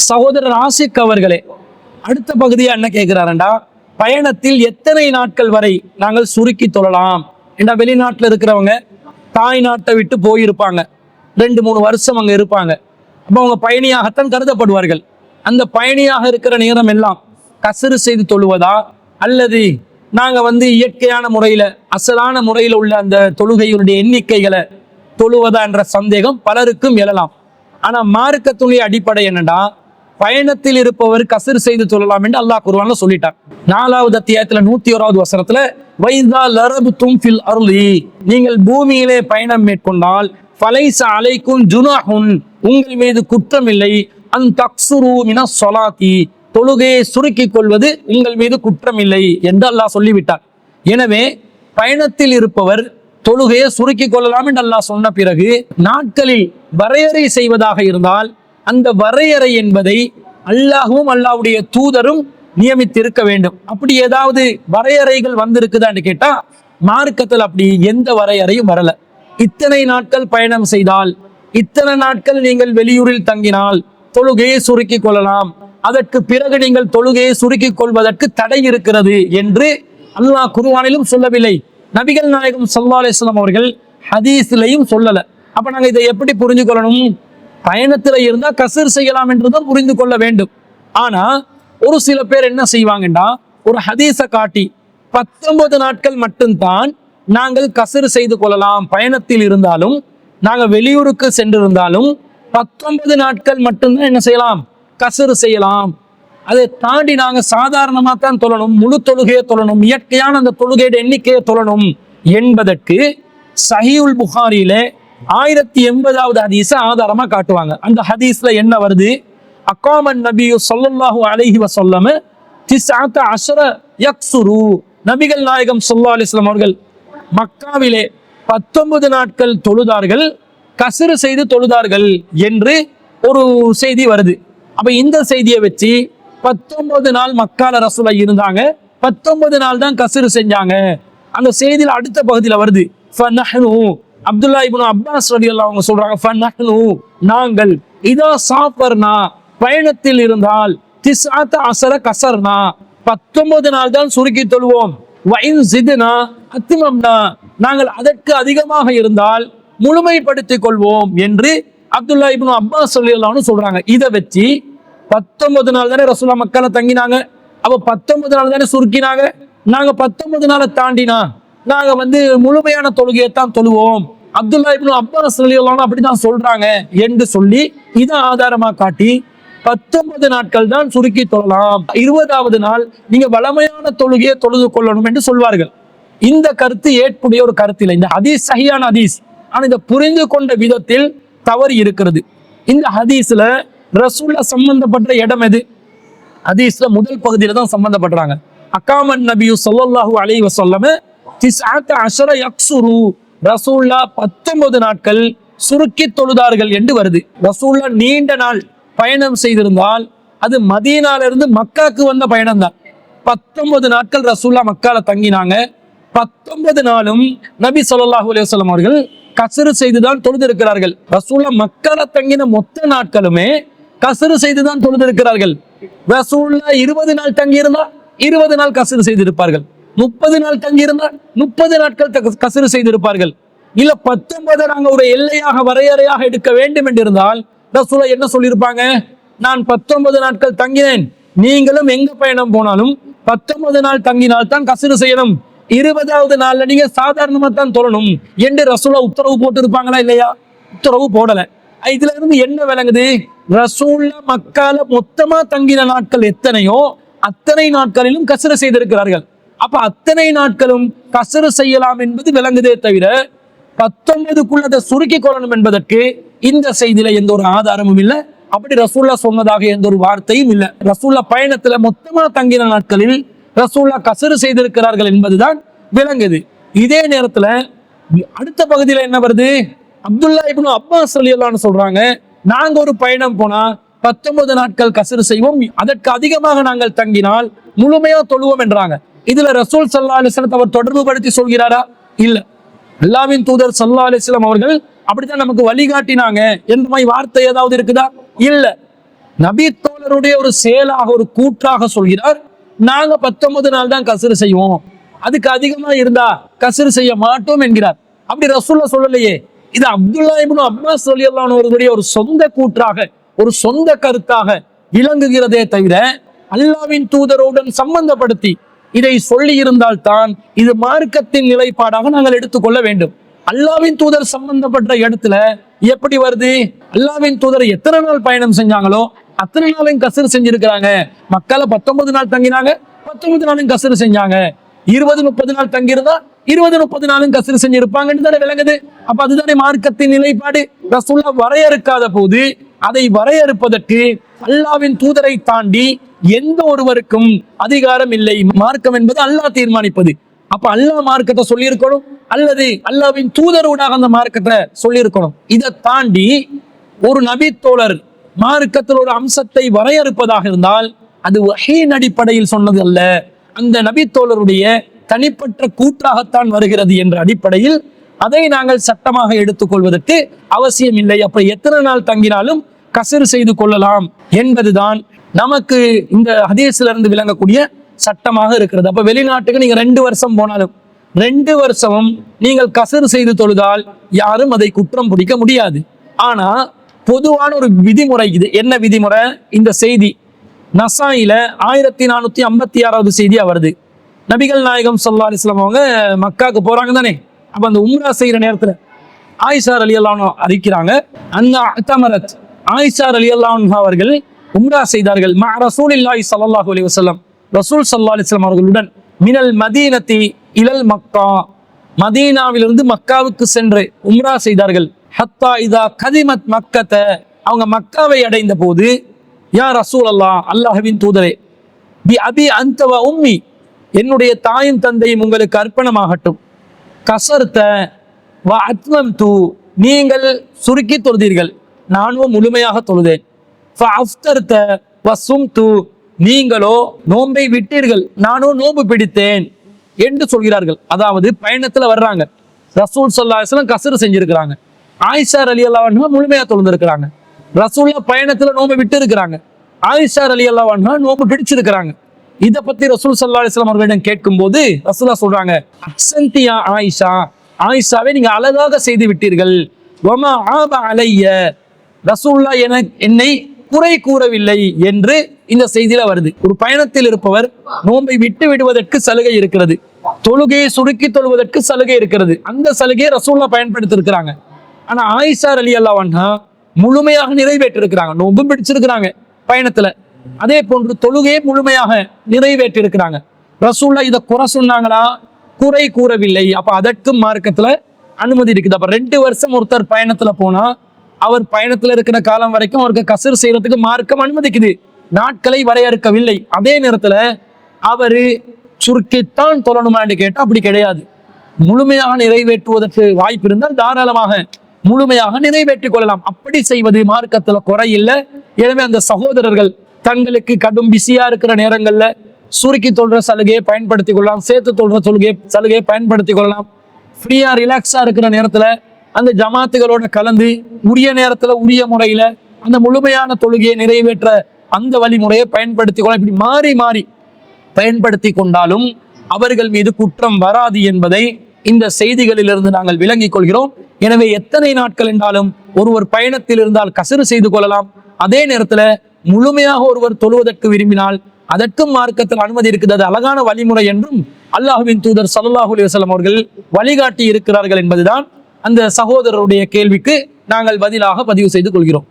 சகோதரர் ஆசிக் அவர்களே, அடுத்த பகுதியா என்ன கேட்கிறாருண்டா, பயணத்தில் எத்தனை நாட்கள் வரை நாங்கள் சுருக்கி தொழலாம்? ஏன்னா வெளிநாட்டில் இருக்கிறவங்க தாய் நாட்டை விட்டு போயிருப்பாங்க, 2-3 வருஷம் அங்க இருப்பாங்க. அப்போ அவங்க பயணியாகத்தான் கருதப்படுவார்கள். அந்த பயணியாக இருக்கிற நேரம் எல்லாம் கசரு செய்து தொழுவதா, அல்லது நாங்க இயற்கையான முறையில அசலான முறையில் உள்ள அந்த தொழுகையுடைய எண்ணிக்கைகளை தொழுவதா என்ற சந்தேகம் பலருக்கும் எழலாம். ஆனா மார்க்கத்துடைய அடிப்படை என்னடா, பயணத்தில் இருப்பவர் கசர் செய்து தொழலாம் என்று அல்லாஹ் குர்ஆன்ல சொல்லிட்டார். 4வது அத்தியாயத்துல 101வது வசனத்துல, வைதா லரபுத்தும் ஃபில் அர்லி, நீங்கள் பூமியிலே பயணம் மேற்கொண்டால், ஃபலைஸ அலைக்கும் ஜுனாஹுன், உங்கள் மீது குற்றம் இல்லை, அன் தக்ஸுரு மினஸ் ஸலாத்தி, தொழுகையை சுருக்கிக் கொள்வது உங்கள் மீது குற்றம் இல்லை என்று அல்லாஹ் சொல்லிவிட்டார். எனவே பயணத்தில் இருப்பவர் தொழுகையை சுருக்கிக் கொள்ளலாம் என்று அல்லாஹ் சொன்ன பிறகு, நாட்களில் வரையறை செய்வதாக இருந்தால் அந்த வரையறை என்பதை அல்லாஹ்வும் அல்லாஹ்வுடைய தூதரும் நியமித்திருக்க வேண்டும். அப்படி ஏதாவது வரையறைகள் வந்திருக்குதான்னு கேட்டா மார்க்கத்தில் அப்படி எந்த வரையறையும் வரல. இத்தனை நாட்கள் பயணம் செய்தால், இத்தனை நாட்கள் நீங்கள் வெளியூரில் தங்கினால் தொழுகையை சுருக்கிக் கொள்ளலாம், அதற்கு பிறகு நீங்கள் தொழுகையை சுருக்கிக் கொள்வதற்கு தடை இருக்கிறது என்று அல்லாஹ் குர்ஆனிலும் சொல்லவில்லை. நபிகள் நாயகம் ஸல்லல்லாஹு அலைஹி வஸல்லம் அவர்கள் ஹதீஸ்லயும் சொல்லல. அப்ப நாங்க இதை எப்படி புரிஞ்சு கொள்ளணும்? பயணத்துல இருந்தா கசர் செய்யலாம் என்றுதான் புரிந்து கொள்ள வேண்டும். ஆனா ஒரு சில பேர் என்ன செய்வாங்கண்டா, ஒரு ஹதீஸை காட்டி 19 நாட்கள் மட்டும்தான் நாங்கள் கசர் செய்து கொள்ளலாம், பயணத்தில் இருந்தாலும் நாங்க வெளியூருக்கு சென்றிருந்தாலும் 19 நாட்கள் மட்டும்தான் என்ன செய்யலாம், கசர் செய்யலாம், அதை தாண்டி நாங்க சாதாரணமா தான் தொழணும், முழு தொழுகையை தொழணும், இயற்கையான அந்த தொழுகையோட எண்ணிக்கையை தொழணும் என்பதற்கு சஹீஹுல் புகாரியில 1080வது ஹதீஸை ஆதாரமா காட்டுவாங்க. அந்த ஹதீஸ்ல என்ன வருது? அகாமன் நபியு ஸல்லல்லாஹு அலைஹி வஸல்லம் 19 யக்ஸுரு, நபிகள் நாயகம் ஸல்லல்லாஹு அலைஹி வஸல்லம் அவர்கள் மக்காவிலே 19 நாட்கள் தொழுதார்கள், கஸ்ர் செய்து தொழுதார்கள் என்று ஒரு செய்தி வருது. அப்ப இந்த செய்தியை வச்சு 19 நாள் மக்கால ரசூலா இருந்தாங்க, 19 நாள் தான் கஸ்ர் செஞ்சாங்க. அந்த செய்தியில் அடுத்த பகுதியில் வருது, ஃபனஹ்னு, அப்துல்லா இப்னு அப்பாஸ் ரலியல்லாஹு அன்ஹு சொல்றாங்க, ஃபனஹ்னு, நாங்கள், இதா சாஃபர்னா, பயணத்தில் இருந்தால், 19 கஸர்னா, 19 நாள் தான் சுருக்கி தொழுவோம், வஇன் ஸித்னா அத்மம்னா, நாங்கள் அதற்கு அதிகமாக இருந்தால் முழுமைப்படுத்திக் கொள்வோம் என்று அப்துல்லா இப்னு அப்பாஸ் ரலியல்லாஹு அன்ஹு சொல்றாங்க. இதை வச்சு 19 நாள் தானே ரசூலா மக்கால தங்கினாங்க, அப்ப 19 நாள் தானே சுருக்கினாங்க, நாங்க 19 நாளை தாண்டினா நாங்க முழுமையான தொழுகையை தான் தொழுவோம், அப்துல்லா இப்னு அப்பாஸ் ரலியல்லாஹு அன்ஹு அப்படிதான் சொல்றாங்க என்று சொல்லி இதை ஆதாரமா காட்டி 19 நாட்கள் தான் சுருக்கி தொழலாம், 20வது நாள் நீங்க வளமையான தொழுகையை தொழுது கொள்ளணும் என்று சொல்வார்கள். இந்த கருத்து ஏற்புடைய ஒரு கருத்து இல்லை. இந்த ஹதீஸ் சஹீஹான ஹதீஸ், ஆனா இதை புரிந்து கொண்ட விதத்தில் தவறு இருக்கிறது. இந்த ஹதீஸ்ல ரசூல்லா சம்பந்தப்பட்ட இடம் எது? ஹதீஸ்ல முதல் பகுதியில தான் சம்பந்தப்படுறாங்க. அகாமன் நபியு ஸல்லல்லாஹு அலைஹி வஸல்லம் 19 யக்ஸுரு, ரசூல்லா 19 நாட்கள் சுருக்கி தொழுதார்கள் என்று வருது. ரசூல்லா நீண்ட நாள் பயணம் செய்திருந்தால் அது மதீனால இருந்து மக்காக்கு வந்த பயணம் தான். 19 நாட்கள் ரசூல்லா மக்கால தங்கினாங்க, 19 நாளும் நபி ஸல்லல்லாஹு அலைஹி வஸல்லம் அவர்கள் கஸ்ர் செய்துதான் தொழுதிருக்கிறார்கள். ரசூல்லா மக்கால தங்கின மொத்த நாட்களுமே கஸ்ர் செய்துதான் தொழுதிருக்கிறார்கள். ரசூல்லா 20 நாள் தங்கி இருந்தா 20 நாள் கஸ்ர் செய்திருப்பார்கள், 30 நாள் தங்கி இருந்தா 30 நாட்கள் கஸ்ர் செய்திருப்பார்கள். இல்ல 19 நாங்க ஒரு எல்லையாக வரையறையாக எடுக்க வேண்டும் என்று இருந்தால் ரசூலா என்ன சொல்லியிருப்பாங்க? நான் 19 நாட்கள் தங்கினேன், நீங்களும் எங்க பயணம் போனாலும் 19 நாள் தங்கினால் தான் கஸ்ர் செய்யணும், 20வது நாள்ல நீங்க சாதாரணமா தான் தொழணும் என்று ரசூலா உத்தரவு போட்டு இருப்பாங்களா இல்லையா? உத்தரவு போடல. இதுல இருந்து என்ன விளங்குது? ரசூல்லா மக்கால மொத்தமா தங்கின நாட்கள் எத்தனையோ அத்தனை நாட்களிலும் கஸ்ர் செய்திருக்கிறார்கள். அப்ப அத்தனை நாட்களும் கஸ்ர் செய்யலாம் என்பது விளங்குதே தவிர 19க்குள்ள சுருக்கி கொள்ளணும் என்பதற்கு இந்த செய்தியில எந்த ஒரு ஆதாரமும் இல்லை. அப்படி ரசூல்லா சொன்னதாக எந்த ஒரு வார்த்தையும் இல்லை. ரசூல்லா பயணத்துல மொத்தமா தங்கின நாட்களில் ரசூல்லா கஸ்ர் செய்திருக்கிறார்கள் என்பதுதான் விளங்குது. இதே நேரத்துல அடுத்த பகுதியில என்ன வருது? அப்துல்லா இப்னு அப்பாஸ் ரலியல்லாஹு அன்ஹு சொல்றாங்க, நாங்க ஒரு பயணம் போனா 19 நாட்கள் கஸ்ர் செய்வோம், அதற்கு அதிகமாக நாங்கள் தங்கினால் முழுமையா தொழுவோம் என்றாங்க. இதுல ரசூல் ஸல்லல்லாஹு அலைஹி வஸல்லம் அவர் தொடர்பு படுத்தி சொல்கிறாரா? இல்ல. அல்லாஹ்வின் தூதர் ஸல்லல்லாஹு அலைஹி வஸல்லம் அவர்கள் அப்படித்தான் நமக்கு வழிகாட்டினாங்க என்ற மாதிரி வார்த்தை ஏதாவது இருக்குதா? இல்ல. நபி அவருடைய ஒரு செயலாக ஒரு கூற்றாக சொல்கிறார், நாங்க 19 நாள் தான் கஸ்ர் செய்வோம், அதுக்கு அதிகமா இருந்தா கஸ்ர் செய்ய மாட்டோம் என்கிறார். அப்படி ரசூலுல்லாஹ் சொல்லலையே. இது அப்துல்லா இப்னு அப்பாஸ் ரலியல்லாஹு அன்ஹு அவர்களுடைய ஒரு சொந்த கூற்றாக, ஒரு சொந்த கருத்தாக விளங்குகிறதே தவிர அல்லாஹ்வின் தூதருடன் சம்பந்தப்படுத்தி இதை சொல்லி இருந்தால் தான் இது மார்க்கத்தின் நிலைப்பாடாக நாங்கள் எடுத்துக்கொள்ள வேண்டும். அல்லாஹ்வின் தூதர் சம்பந்தப்பட்ட இடத்துல எப்படி வருது? அல்லாஹ்வின் தூதர் எத்தனை நாள் பயணம் செஞ்சாங்களோ அத்தனை நாளையும் கஸ்ர் செஞ்சிருக்கிறாங்க. மக்கால 19 நாள் தங்கினாங்க, 19 நாளும் கஸ்ர் செஞ்சாங்க. 20-30 நாள் தங்கியிருந்தா 20-30 நாளும் கஸ்ர் செஞ்சிருப்பாங்கன்னு தானே விளங்குது. அப்ப அதுதானே மார்க்கத்தின் நிலைப்பாடு. ரசூலுல்லாஹ் வரையறுக்காத போது அதை வரையறுப்பதற்கு அல்லாஹ்வின் தூதரை தாண்டி எந்த ஒருவருக்கும் அதிகாரம் இல்லை. மார்க்கம் என்பது அல்லாஹ் தீர்மானிப்பது. அப்ப அல்லாஹ் மார்க்கத்தை சொல்லியிருக்கணும், அல்லது அல்லாஹ்வின் தூதரோடாக அந்த மார்க்கத்தை சொல்லியிருக்கணும். இதை தாண்டி ஒரு நபி தோழர் மார்க்கத்தில் ஒரு அம்சத்தை வரையறுப்பதாக இருந்தால் அது வஹீன் அடிப்படையில் சொன்னது அல்ல, அந்த நபி தோழருடைய தனிப்பட்ட கூற்றாகத்தான் வருகிறது என்ற அடிப்படையில் அதை நாங்கள் சட்டமாக எடுத்துக்கொள்வதற்கு அவசியம் இல்லை. அப்ப எத்தனை நாள் தங்கினாலும் கஸ்ர் செய்து கொள்ளலாம் என்பதுதான் நமக்கு இந்த ஹதீஸ்ல இருந்து விளங்கக்கூடிய சட்டமாக இருக்கிறது. அப்ப வெளிநாட்டுக்கு நீங்க 2 வருஷம் போனாலும் 2 வருஷமும் நீங்கள் கஸ்ர் செய்து தொழுதால் யாரும் அதை குற்றம் பிடிக்க முடியாது. ஆனா பொதுவான ஒரு விதிமுறை இது. என்ன விதிமுறை? இந்த செய்தி நசாயில 1456வது செய்தியா வருது. நபிகள் நாயகம் ஸல்லல்லாஹு அலைஹி வஸல்லம் அவங்க மக்காவுக்கு போறாங்க தானே. அப்ப அந்த உம்ரா செய்யற நேரத்துல ஆயிஷா ரலியல்லாஹு அன்ஹா அறிக்கிறாங்க, அன்ஹா அத்தமரத், ஆயிஷா ரலியல்லாஹு அன்ஹா அவர்கள் உம்ரா செய்தார்கள் மா ரசூலில்லாஹி ஸல்லல்லாஹு அலைஹி வஸல்லம், ரசூல் ஸல்லல்லாஹு அலைஹி வஸல்லம் அவர்களுடன், மினல் மதீனத்தி இலல் மக்கா, மதீனாவிலிருந்து மக்காவுக்கு சென்று உம்ரா செய்தார்கள். ஹத்தா இதா கதிமத் மக்கத்த, அவங்க மக்காவை அடைந்த போது, யா ரசூல் அல்லாஹ், அல்லாஹ்வின் தூதரே, பி அபி அன்த வ உம்மி, என்னுடைய தாயும் தந்தையும் உங்களுக்கு அர்ப்பணமாகட்டும், கசர்த்த வ அத்மம்து, நீங்கள் சுருக்கி தொழுதீர்கள், நானும் முழுமையாக தொழுதேன், ஃபஅஃப்தர்த வ சும்து, நீங்களோ நோன்பை விட்டீர்கள், நானும் நோன்பு பிடித்தேன் என்று சொல்கிறார்கள். அதாவது பயணத்துல வர்றாங்க, ரசூல் ஸல்லல்லாஹு அலைஹி வஸல்லம் கஸ்ர் செஞ்சிருக்கிறாங்க, ஆயிஷா ரலியல்லாஹு அன்ஹா முழுமையா தொழுந்திருக்கிறாங்க, ரசூலுல்லாஹ் பயணத்துல நோன்பு விட்டு இருக்கிறாங்க, ஆயிஷா ரலியல்லாஹு அன்ஹா நோன்பு பிடிச்சிருக்கிறாங்க. இதை பத்தி ரசூல் ஸல்லல்லாஹு அலைஹி வஸல்லம் அவர்களிடம் கேட்கும் போது ரசூலுல்லாஹ் சொல்றாங்க, அஹ்சன்தியா ஆயிஷா, ஆயிஷாவை நீங்க அழகாக செய்து விட்டீர்கள், வமா ஆப அலைய, ரசூலுல்லாஹ் என்னை குறை கூறவில்லை என்று இந்த செய்தியில வருது. ஒரு பயணத்தில் இருப்பவர் நோன்பை விட்டு விடுவதற்கு சலுகை இருக்கிறது, தொழுகையை சுருக்கி தொழுவதற்கு சலுகை இருக்கிறது. அந்த சலுகையை ரசூலுல்லாஹ் பயன்படுத்தி இருக்கிறாங்க. ஆனா ஆயிஷா ரலியல்லாஹு அன்ஹா முழுமையாக நிறைவேற்றிருக்கிறாங்க, நோன்பு பிடிச்சிருக்கிறாங்க பயணத்துல, அதே போன்று தொழுகையை முழுமையாக நிறைவேற்றி இருக்கிறாங்க. ரசூலுல்லாஹ் இதை குறை சொன்னாங்களா? குறை கூறவில்லை. அப்ப அதற்கும் மார்க்கத்துல அனுமதி இருக்குது. அப்ப 2 வருஷம் ஒருத்தர் பயணத்துல போனா அவர் பயணத்துல இருக்கிற காலம் வரைக்கும் அவருக்கு கஸ்ர் செய்யறதுக்கு மார்க்கம் அனுமதிக்குது, நாட்களை வரையறுக்கவில்லை. அதே நேரத்துல அவரு சுருக்கித்தான் தொழணுமான்னு கேட்டா அப்படி கிடையாது. முழுமையாக நிறைவேற்றுவதற்கு வாய்ப்பு இருந்தால் தாராளமாக முழுமையாக நிறைவேற்றிக் கொள்ளலாம். அப்படி செய்வது மார்க்கத்துல குறை இல்லை. எனவே அந்த சகோதரர்கள் தங்களுக்கு கடும் பிஸியா இருக்கிற நேரங்கள்ல சுருக்கி தொல்ற சலுகையை பயன்படுத்திக் கொள்ளலாம், சேர்த்து தொல்ற சலுகையை பயன்படுத்திக் கொள்ளலாம். ஃப்ரீயா ரிலாக்ஸா இருக்கிற நேரத்துல அந்த ஜமாத்துகளோட கலந்து உரிய நேரத்துல உரிய முறையில அந்த முழுமையான தொழுகையை நிறைவேற்ற அந்த வழிமுறையை பயன்படுத்திக் கொள்ளலாம். இப்படி மாறி மாறி பயன்படுத்தி கொண்டாலும் அவர்கள் மீது குற்றம் வராது என்பதை இந்த செய்திகளிலிருந்து நாங்கள் விளங்கிக் கொள்கிறோம். எனவே எத்தனை நாட்கள் என்றாலும் ஒருவர் பயணத்தில் இருந்தால் கஸ்ர் செய்து கொள்ளலாம். அதே நேரத்துல முழுமையாக ஒருவர் தொழுவதற்கு விரும்பினால் அதற்கும் மார்க்கத்தில் அனுமதி இருக்குது. அது அழகான வழிமுறை என்றும் அல்லாஹ்வின் தூதர் ஸல்லல்லாஹு அலைஹி வஸல்லம் அவர்கள் வழிகாட்டி இருக்கிறார்கள் என்பதுதான் அந்த சகோதரருடைய கேள்விக்கு நாங்கள் பதிலாக பதிவு செய்து கொள்கிறோம்.